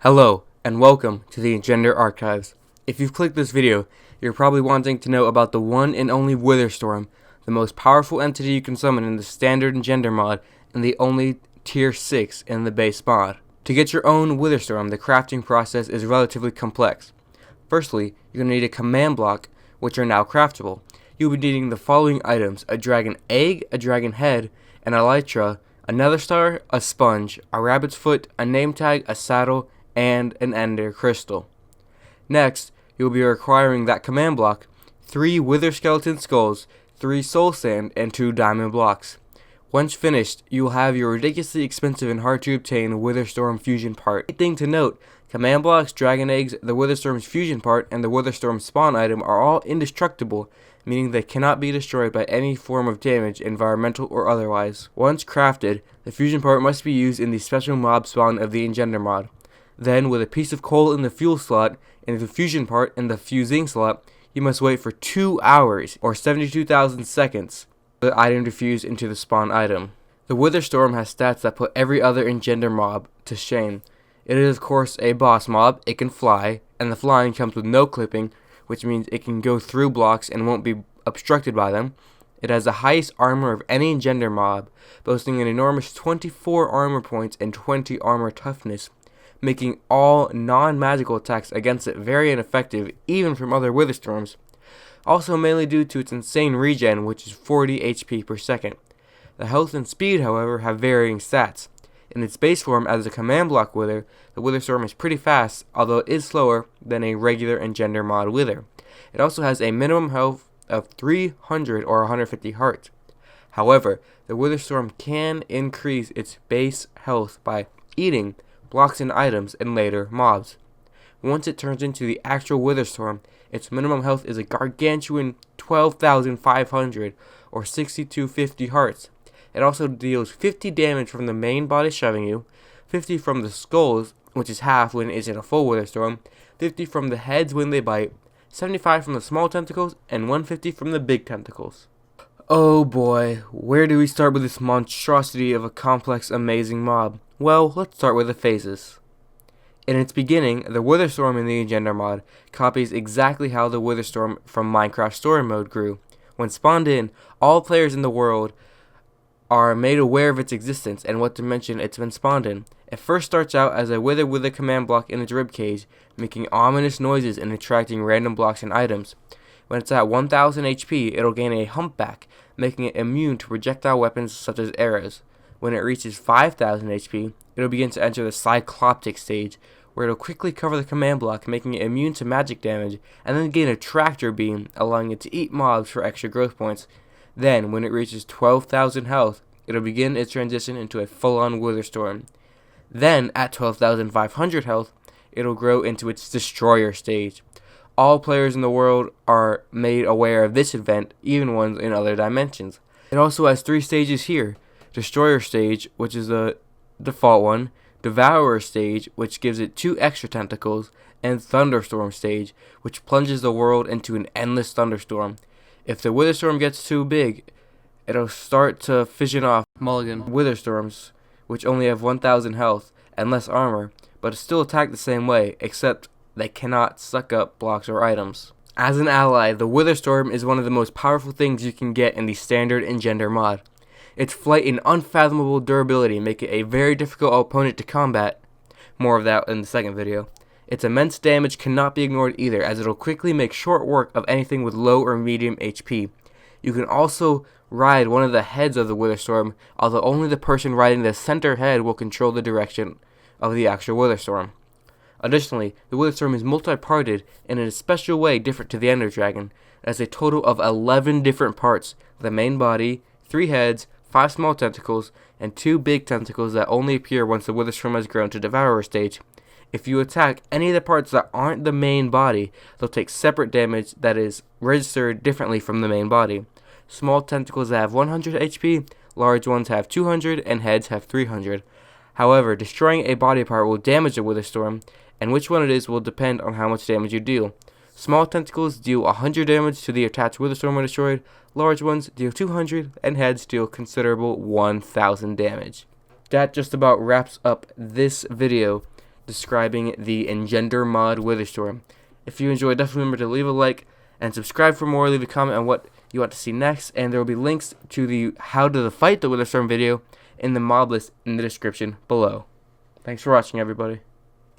Hello, and welcome to the Engender Archives. If you've clicked this video, you're probably wanting to know about the one and only Witherstorm, the most powerful entity you can summon in the standard Engender mod, and the only tier 6 in the base mod. To get your own Witherstorm, the crafting process is relatively complex. Firstly, you're going to need a command block, which are now craftable. You'll be needing the following items: a dragon egg, a dragon head, an elytra, a nether star, a sponge, a rabbit's foot, a name tag, a saddle, and an ender crystal. Next, you'll be requiring that command block, 3 wither skeleton skulls, 3 soul sand, and 2 diamond blocks. Once finished, you'll have your ridiculously expensive and hard to obtain Witherstorm fusion part. Good thing to note, command blocks, dragon eggs, the Witherstorm's fusion part, and the Witherstorm spawn item are all indestructible, meaning they cannot be destroyed by any form of damage, environmental or otherwise. Once crafted, the fusion part must be used in the special mob spawn of the Engender mod. Then, with a piece of coal in the fuel slot and the fusion part in the fusing slot, you must wait for 2 hours, or 72,000 seconds, for the item to fuse into the spawn item. The Witherstorm has stats that put every other Engender mob to shame. It is of course a boss mob, it can fly, and the flying comes with no clipping, which means it can go through blocks and won't be obstructed by them. It has the highest armor of any Engender mob, boasting an enormous 24 armor points and 20 armor toughness, making all non-magical attacks against it very ineffective even from other Witherstorms, also mainly due to its insane regen, which is 40 HP per second. The health and speed, however, have varying stats. In its base form as a command block wither, the Witherstorm is pretty fast, although it is slower than a regular Engender mod wither. It also has a minimum health of 300 or 150 hearts. However, the Witherstorm can increase its base health by eating blocks and items and later mobs. Once it turns into the actual Witherstorm, its minimum health is a gargantuan 12,500 or 6,250 hearts. It also deals 50 damage from the main body shoving you, 50 from the skulls, which is half when it is in a full Witherstorm, 50 from the heads when they bite, 75 from the small tentacles, and 150 from the big tentacles. Oh boy, where do we start with this monstrosity of a complex, amazing mob? Well, let's start with the phases. In its beginning, the Witherstorm in the Engender mod copies exactly how the Witherstorm from Minecraft Story Mode grew. When spawned in, all players in the world are made aware of its existence and what dimension it's been spawned in. It first starts out as a wither with a command block in its ribcage, making ominous noises and attracting random blocks and items. When it's at 1000 HP, it'll gain a humpback, making it immune to projectile weapons such as arrows. When it reaches 5000 HP, it'll begin to enter the Cycloptic stage, where it'll quickly cover the command block, making it immune to magic damage, and then gain a tractor beam, allowing it to eat mobs for extra growth points. Then, when it reaches 12,000 health, it'll begin its transition into a full-on Witherstorm. Then, at 12,500 health, it'll grow into its Destroyer stage. All players in the world are made aware of this event, even ones in other dimensions. It also has 3 stages here: Destroyer stage, which is the default one, Devourer stage, which gives it 2 extra tentacles, and Thunderstorm stage, which plunges the world into an endless thunderstorm. If the Witherstorm gets too big, it'll start to fission off mulligan Witherstorms, which only have 1000 health and less armor, but still attack the same way, except they cannot suck up blocks or items. As an ally, the Witherstorm is one of the most powerful things you can get in the standard Engender mod. Its flight and unfathomable durability make it a very difficult opponent to combat. More of that in the second video. Its immense damage cannot be ignored either, as it'll quickly make short work of anything with low or medium HP. You can also ride one of the heads of the Witherstorm, although only the person riding the center head will control the direction of the actual Witherstorm. Additionally, the Witherstorm is multi-parted and in a special way different to the Ender Dragon. It has a total of 11 different parts: the main body, 3 heads, 5 small tentacles, and 2 big tentacles that only appear once the Witherstorm has grown to Devourer stage. If you attack any of the parts that aren't the main body, they'll take separate damage that is registered differently from the main body. Small tentacles have 100 HP, large ones have 200, and heads have 300. However, destroying a body part will damage the Witherstorm, and which one it is will depend on how much damage you deal. Small tentacles deal 100 damage to the attached Witherstorm when destroyed, large ones deal 200, and heads deal considerable 1000 damage. That just about wraps up this video. describing the Engender Mod Witherstorm. If you enjoyed, definitely remember to leave a like and subscribe for more. Leave a comment on what you want to see next, and there will be links to the how to fight the Witherstorm video in the mod list in the description below. Thanks for watching, everybody.